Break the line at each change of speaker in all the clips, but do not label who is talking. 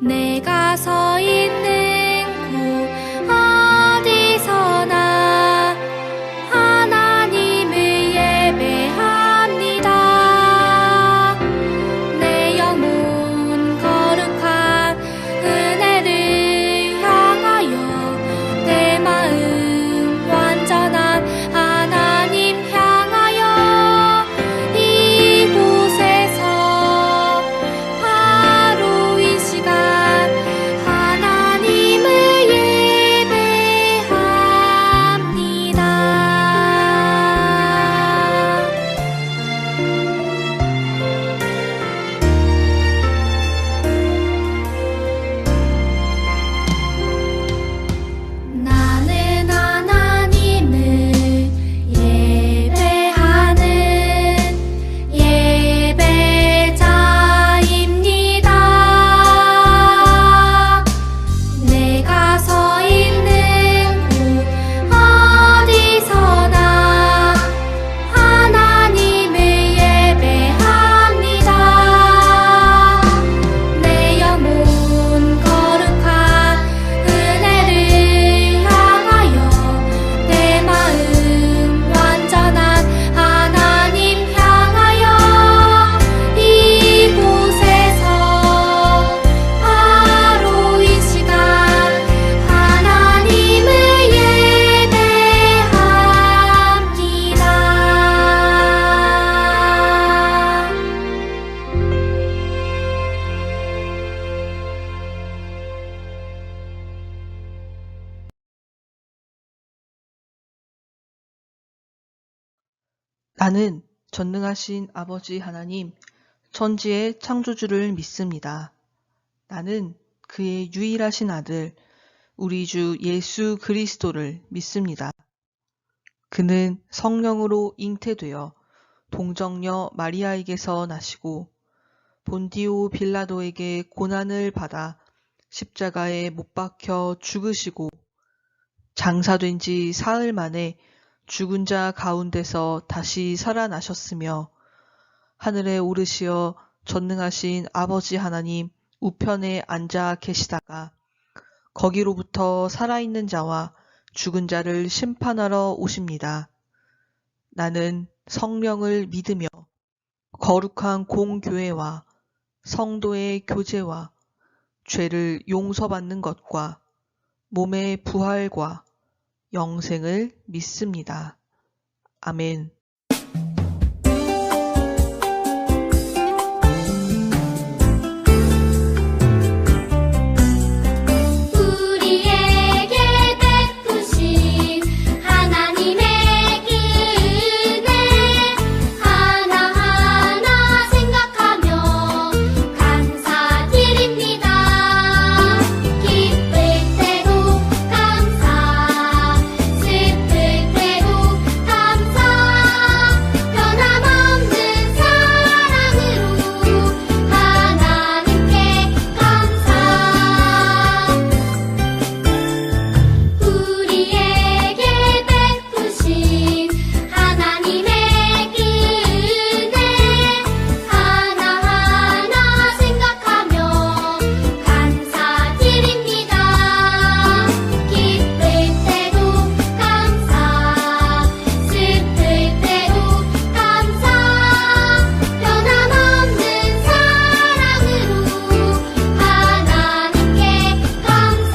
내가 서 있는 곳 어디서나 하나님을 예배합니다. 내 영혼 거룩한 은혜를 향하여 내 마음 완전한 하나님 향하여 이곳에서 바로 이 시간 하나님을 예배합니다. 나는 하나님을 예배하는 예배자입니다. 내가 서 있는 곳 어디서나 하나님을 예배합니다. 내 영혼 거룩한 은혜를 향하여 내 마음 완전한 하나님 향하여 이곳에서 바로 이 시간 하나님을
나는 전능하신 아버지 하나님, 천지의 창조주를 믿습니다. 나는 그의 유일하신 아들, 우리 주 예수 그리스도를 믿습니다. 그는 성령으로 잉태되어 동정녀 마리아에게서 나시고 본디오 빌라도에게 고난을 받아 십자가에 못 박혀 죽으시고 장사된 지 사흘 만에 죽은 자 가운데서 다시 살아나셨으며 하늘에 오르시어 전능하신 아버지 하나님 우편에 앉아 계시다가 거기로부터 살아있는 자와 죽은 자를 심판하러 오십니다. 나는 성령을 믿으며 거룩한 공교회와 성도의 교제와 죄를 용서받는 것과 몸의 부활과 영생을 믿습니다. 아멘.
우리에게 베푸신 하나님의 은혜 하나하나 생각하며 감사드립니다. 기쁠 때도 감사, 슬플 때도 감사, 변함없는 사랑으로 하나님께 감사. 우리에게 베푸신 하나님의 은혜 하나하나 생각하며 감사드립니다. 기쁠 때도 감사, 슬플 때도 감사, 변함없는 사랑으로 하나님께 감사.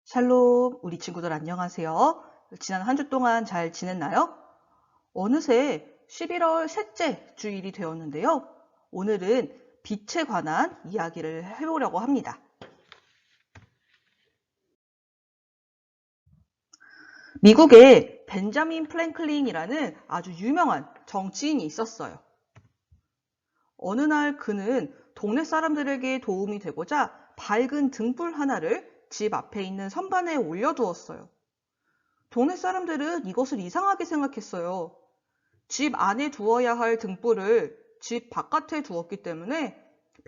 샬롬, 우리 친구들 안녕하세요. 지난 한 주 동안 잘 지냈나요? 어느새 11월 셋째 주일이 되었는데요. 오늘은 빛에 관한 이야기를 해보려고 합니다. 미국에 벤자민 프랭클린이라는 아주 유명한 정치인이 있었어요. 어느 날 그는 동네 사람들에게 도움이 되고자 밝은 등불 하나를 집 앞에 있는 선반에 올려두었어요. 동네 사람들은 이것을 이상하게 생각했어요. 집 안에 두어야 할 등불을 집 바깥에 두었기 때문에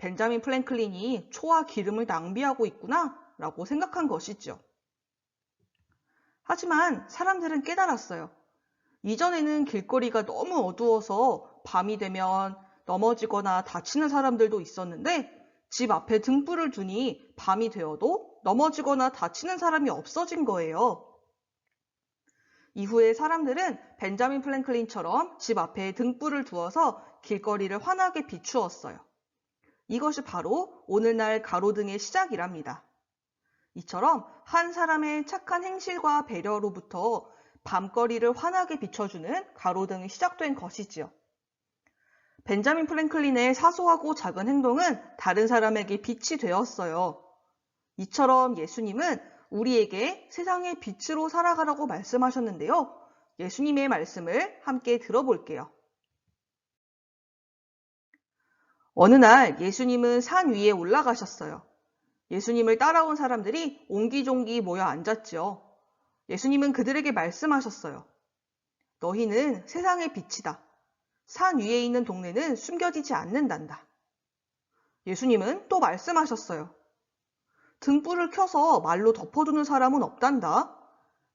벤자민 프랭클린이 초와 기름을 낭비하고 있구나 라고 생각한 것이죠. 하지만 사람들은 깨달았어요. 이전에는 길거리가 너무 어두워서 밤이 되면 넘어지거나 다치는 사람들도 있었는데 집 앞에 등불을 두니 밤이 되어도 넘어지거나 다치는 사람이 없어진 거예요. 이후에 사람들은 벤자민 프랭클린처럼 집 앞에 등불을 두어서 길거리를 환하게 비추었어요. 이것이 바로 오늘날 가로등의 시작이랍니다. 이처럼 한 사람의 착한 행실과 배려로부터 밤거리를 환하게 비춰주는 가로등이 시작된 것이지요. 벤자민 프랭클린의 사소하고 작은 행동은 다른 사람에게 빛이 되었어요. 이처럼 예수님은 우리에게 세상의 빛으로 살아가라고 말씀하셨는데요. 예수님의 말씀을 함께 들어볼게요. 어느 날 예수님은 산 위에 올라가셨어요. 예수님을 따라온 사람들이 옹기종기 모여 앉았죠. 예수님은 그들에게 말씀하셨어요. 너희는 세상의 빛이다. 산 위에 있는 동네는 숨겨지지 않는단다. 예수님은 또 말씀하셨어요. 등불을 켜서 말로 덮어두는 사람은 없단다.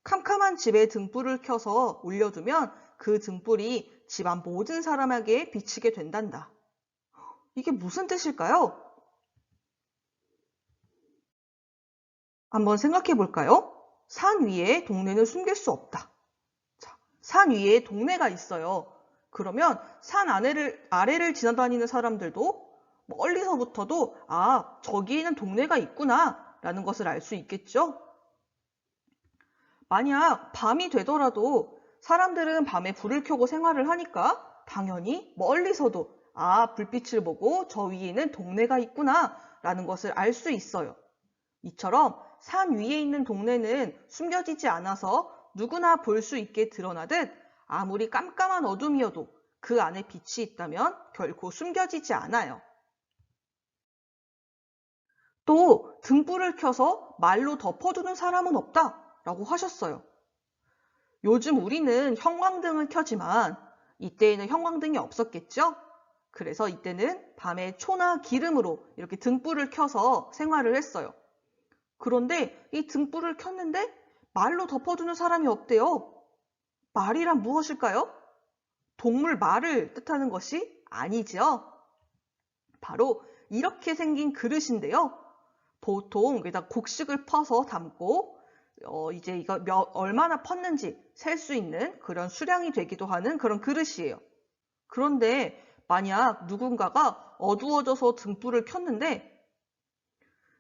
캄캄한 집에 등불을 켜서 올려두면 그 등불이 집안 모든 사람에게 비치게 된단다. 이게 무슨 뜻일까요? 한번 생각해 볼까요? 산 위에 동네는 숨길 수 없다. 자, 산 위에 동네가 있어요. 그러면 산 아래를 지나다니는 사람들도 멀리서부터도 저기에는 동네가 있구나 라는 것을 알 수 있겠죠? 만약 밤이 되더라도 사람들은 밤에 불을 켜고 생활을 하니까 당연히 멀리서도 불빛을 보고 저 위에는 동네가 있구나 라는 것을 알 수 있어요. 이처럼 산 위에 있는 동네는 숨겨지지 않아서 누구나 볼 수 있게 드러나듯 아무리 깜깜한 어둠이어도 그 안에 빛이 있다면 결코 숨겨지지 않아요. 또 등불을 켜서 말로 덮어두는 사람은 없다 라고 하셨어요. 요즘 우리는 형광등을 켜지만 이때에는 형광등이 없었겠죠? 그래서 이때는 밤에 초나 기름으로 이렇게 등불을 켜서 생활을 했어요. 그런데 이 등불을 켰는데 말로 덮어두는 사람이 없대요. 말이란 무엇일까요? 동물 말을 뜻하는 것이 아니죠. 바로 이렇게 생긴 그릇인데요. 보통 여기다 곡식을 퍼서 담고 이제 이거 얼마나 펐는지 셀 수 있는 그런 수량이 되기도 하는 그런 그릇이에요. 그런데 만약 누군가가 어두워져서 등불을 켰는데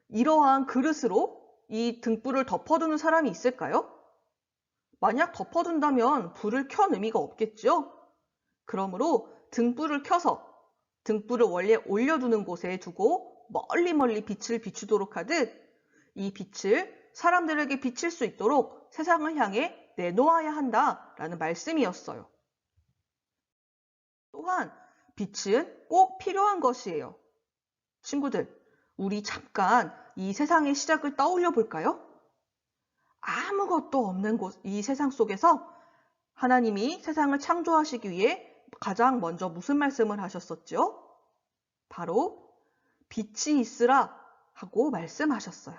이러한 그릇으로 이 등불을 덮어두는 사람이 있을까요? 만약 덮어둔다면 불을 켠 의미가 없겠죠? 그러므로 등불을 켜서 등불을 원래 올려두는 곳에 두고 멀리 빛을 비추도록 하듯 이 빛을 사람들에게 비칠 수 있도록 세상을 향해 내놓아야 한다라는 말씀이었어요. 또한 빛은 꼭 필요한 것이에요. 친구들, 우리 잠깐 이 세상의 시작을 떠올려 볼까요? 아무것도 없는 이 세상 속에서 하나님이 세상을 창조하시기 위해 가장 먼저 무슨 말씀을 하셨었죠? 바로 빛이 있으라 하고 말씀하셨어요.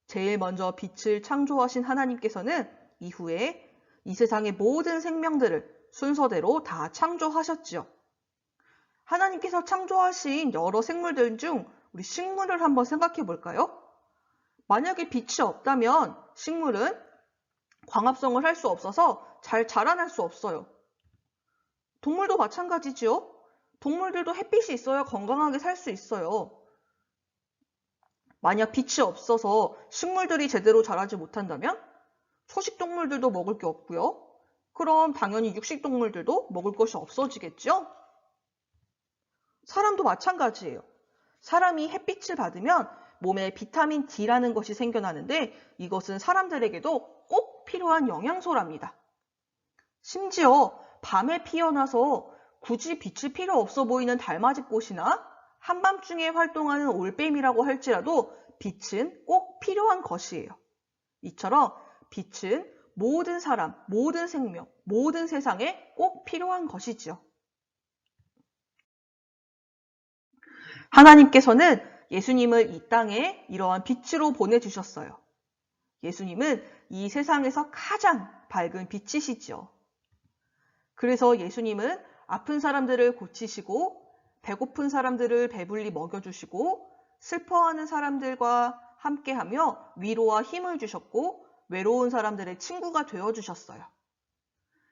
제일 먼저 빛을 창조하신 하나님께서는 이후에 이 세상의 모든 생명들을 순서대로 다 창조하셨죠. 하나님께서 창조하신 여러 생물들 중 우리 식물을 한번 생각해 볼까요? 만약에 빛이 없다면 식물은 광합성을 할 수 없어서 잘 자라날 수 없어요. 동물도 마찬가지죠. 동물들도 햇빛이 있어야 건강하게 살 수 있어요. 만약 빛이 없어서 식물들이 제대로 자라지 못한다면 초식동물들도 먹을 게 없고요. 그럼 당연히 육식동물들도 먹을 것이 없어지겠죠? 사람도 마찬가지예요. 사람이 햇빛을 받으면 몸에 비타민 D라는 것이 생겨나는데 이것은 사람들에게도 꼭 필요한 영양소랍니다. 심지어 밤에 피어나서 굳이 빛이 필요 없어 보이는 달맞이꽃이나 한밤중에 활동하는 올빼미라고 할지라도 빛은 꼭 필요한 것이에요. 이처럼 빛은 모든 사람, 모든 생명, 모든 세상에 꼭 필요한 것이지요. 하나님께서는 예수님을 이 땅에 이러한 빛으로 보내주셨어요. 예수님은 이 세상에서 가장 밝은 빛이시죠. 그래서 예수님은 아픈 사람들을 고치시고 배고픈 사람들을 배불리 먹여주시고 슬퍼하는 사람들과 함께하며 위로와 힘을 주셨고 외로운 사람들의 친구가 되어주셨어요.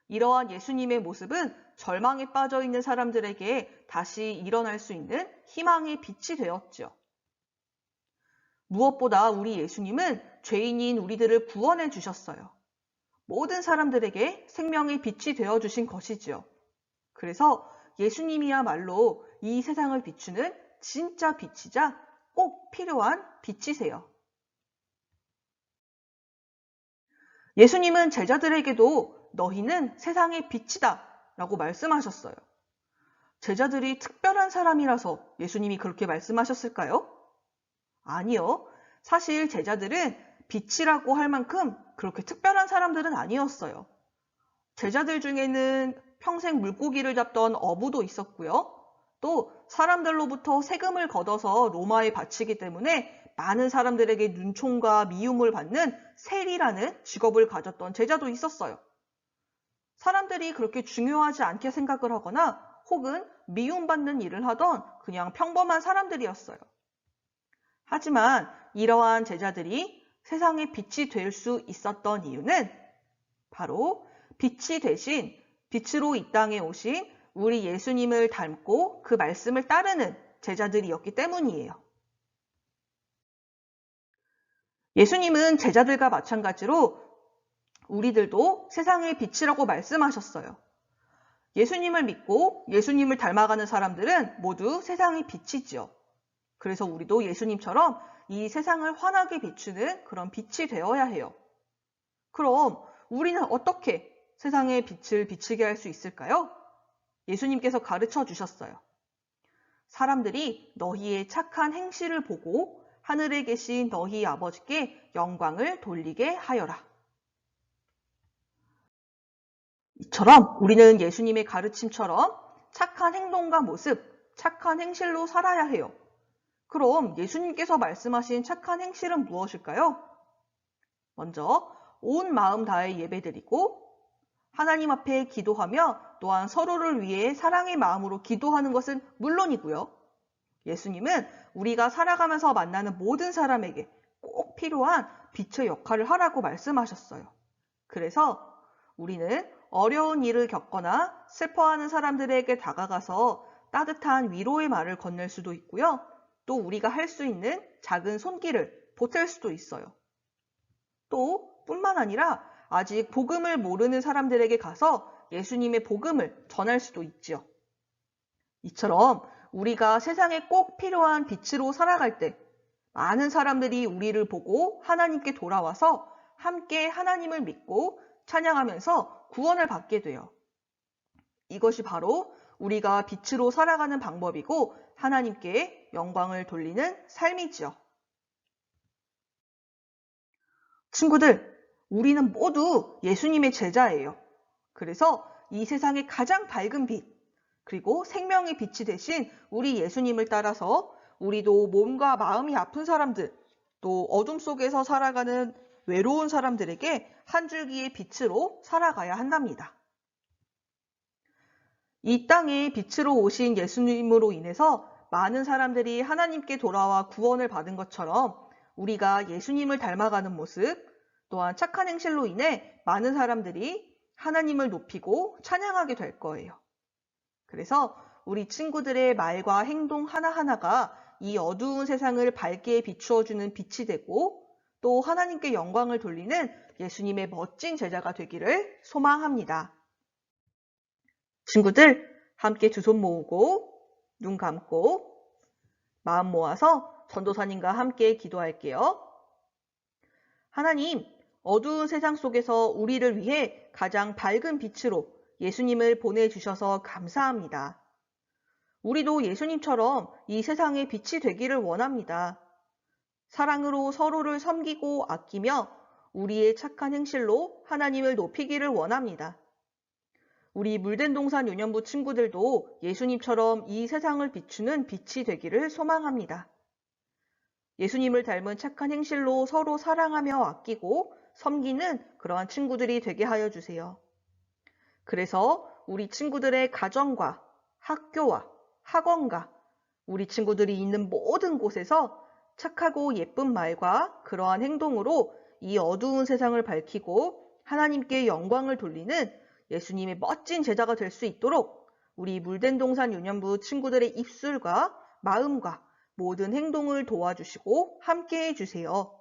이러한 예수님의 모습은 절망에 빠져 있는 사람들에게 다시 일어날 수 있는 희망의 빛이 되었죠. 무엇보다 우리 예수님은 죄인인 우리들을 구원해 주셨어요. 모든 사람들에게 생명의 빛이 되어주신 것이지요. 그래서 예수님이야말로 이 세상을 비추는 진짜 빛이자 꼭 필요한 빛이세요. 예수님은 제자들에게도 너희는 세상의 빛이다 라고 말씀하셨어요. 제자들이 특별한 사람이라서 예수님이 그렇게 말씀하셨을까요? 아니요. 사실 제자들은 빛이라고 할 만큼 그렇게 특별한 사람들은 아니었어요. 제자들 중에는 평생 물고기를 잡던 어부도 있었고요. 또 사람들로부터 세금을 걷어서 로마에 바치기 때문에 많은 사람들에게 눈총과 미움을 받는 세리라는 직업을 가졌던 제자도 있었어요. 사람들이 그렇게 중요하지 않게 생각을 하거나 혹은 미움받는 일을 하던 그냥 평범한 사람들이었어요. 하지만 이러한 제자들이 세상의 빛이 될 수 있었던 이유는 바로 빛이 되신 빛으로 이 땅에 오신 우리 예수님을 닮고 그 말씀을 따르는 제자들이었기 때문이에요. 예수님은 제자들과 마찬가지로 우리들도 세상의 빛이라고 말씀하셨어요. 예수님을 믿고 예수님을 닮아가는 사람들은 모두 세상의 빛이지요. 그래서 우리도 예수님처럼 이 세상을 환하게 비추는 그런 빛이 되어야 해요. 그럼 우리는 어떻게 세상의 빛을 비추게 할 수 있을까요? 예수님께서 가르쳐 주셨어요. 사람들이 너희의 착한 행실을 보고 하늘에 계신 너희 아버지께 영광을 돌리게 하여라. 이처럼 우리는 예수님의 가르침처럼 착한 행동과 모습, 착한 행실로 살아야 해요. 그럼 예수님께서 말씀하신 착한 행실은 무엇일까요? 먼저 온 마음 다해 예배드리고 하나님 앞에 기도하며 또한 서로를 위해 사랑의 마음으로 기도하는 것은 물론이고요. 예수님은 우리가 살아가면서 만나는 모든 사람에게 꼭 필요한 빛의 역할을 하라고 말씀하셨어요. 그래서 우리는 어려운 일을 겪거나 슬퍼하는 사람들에게 다가가서 따뜻한 위로의 말을 건넬 수도 있고요. 또 우리가 할 수 있는 작은 손길을 보탤 수도 있어요. 또 뿐만 아니라 아직 복음을 모르는 사람들에게 가서 예수님의 복음을 전할 수도 있죠. 이처럼 우리가 세상에 꼭 필요한 빛으로 살아갈 때 많은 사람들이 우리를 보고 하나님께 돌아와서 함께 하나님을 믿고 찬양하면서 구원을 받게 돼요. 이것이 바로 우리가 빛으로 살아가는 방법이고 하나님께 영광을 돌리는 삶이지요. 친구들, 우리는 모두 예수님의 제자예요. 그래서 이 세상의 가장 밝은 빛, 그리고 생명의 빛이 되신 우리 예수님을 따라서 우리도 몸과 마음이 아픈 사람들, 또 어둠 속에서 살아가는 외로운 사람들에게 한 줄기의 빛으로 살아가야 한답니다. 이 땅에 빛으로 오신 예수님으로 인해서 많은 사람들이 하나님께 돌아와 구원을 받은 것처럼 우리가 예수님을 닮아가는 모습, 또한 착한 행실로 인해 많은 사람들이 하나님을 높이고 찬양하게 될 거예요. 그래서 우리 친구들의 말과 행동 하나하나가 이 어두운 세상을 밝게 비추어주는 빛이 되고 또 하나님께 영광을 돌리는 예수님의 멋진 제자가 되기를 소망합니다. 친구들, 함께 두 손 모으고 눈 감고 마음 모아서 전도사님과 함께 기도할게요. 하나님, 어두운 세상 속에서 우리를 위해 가장 밝은 빛으로 예수님을 보내주셔서 감사합니다. 우리도 예수님처럼 이 세상의 빛이 되기를 원합니다. 사랑으로 서로를 섬기고 아끼며 우리의 착한 행실로 하나님을 높이기를 원합니다. 우리 물된동산 유년부 친구들도 예수님처럼 이 세상을 비추는 빛이 되기를 소망합니다. 예수님을 닮은 착한 행실로 서로 사랑하며 아끼고 섬기는 그러한 친구들이 되게 하여 주세요. 그래서 우리 친구들의 가정과 학교와 학원과 우리 친구들이 있는 모든 곳에서 착하고 예쁜 말과 그러한 행동으로 이 어두운 세상을 밝히고 하나님께 영광을 돌리는 예수님의 멋진 제자가 될 수 있도록 우리 물된동산 유년부 친구들의 입술과 마음과 모든 행동을 도와주시고 함께해 주세요.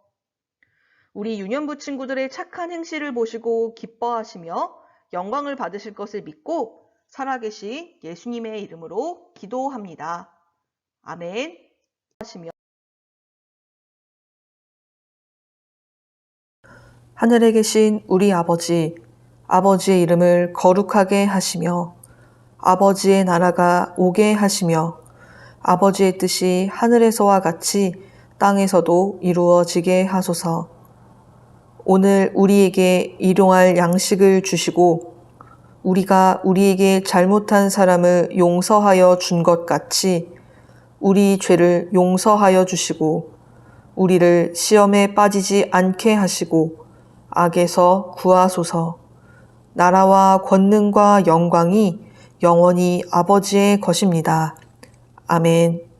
우리 유년부 친구들의 착한 행실을 보시고 기뻐하시며 영광을 받으실 것을 믿고 살아계신 예수님의 이름으로 기도합니다. 아멘.
하늘에 계신 우리 아버지, 아버지의 이름을 거룩하게 하시며 아버지의 나라가 오게 하시며 아버지의 뜻이 하늘에서와 같이 땅에서도 이루어지게 하소서. 오늘 우리에게 일용할 양식을 주시고 우리가 우리에게 잘못한 사람을 용서하여 준 것 같이 우리 죄를 용서하여 주시고 우리를 시험에 빠지지 않게 하시고 악에서 구하소서. 나라와 권능과 영광이 영원히 아버지의 것입니다. 아멘.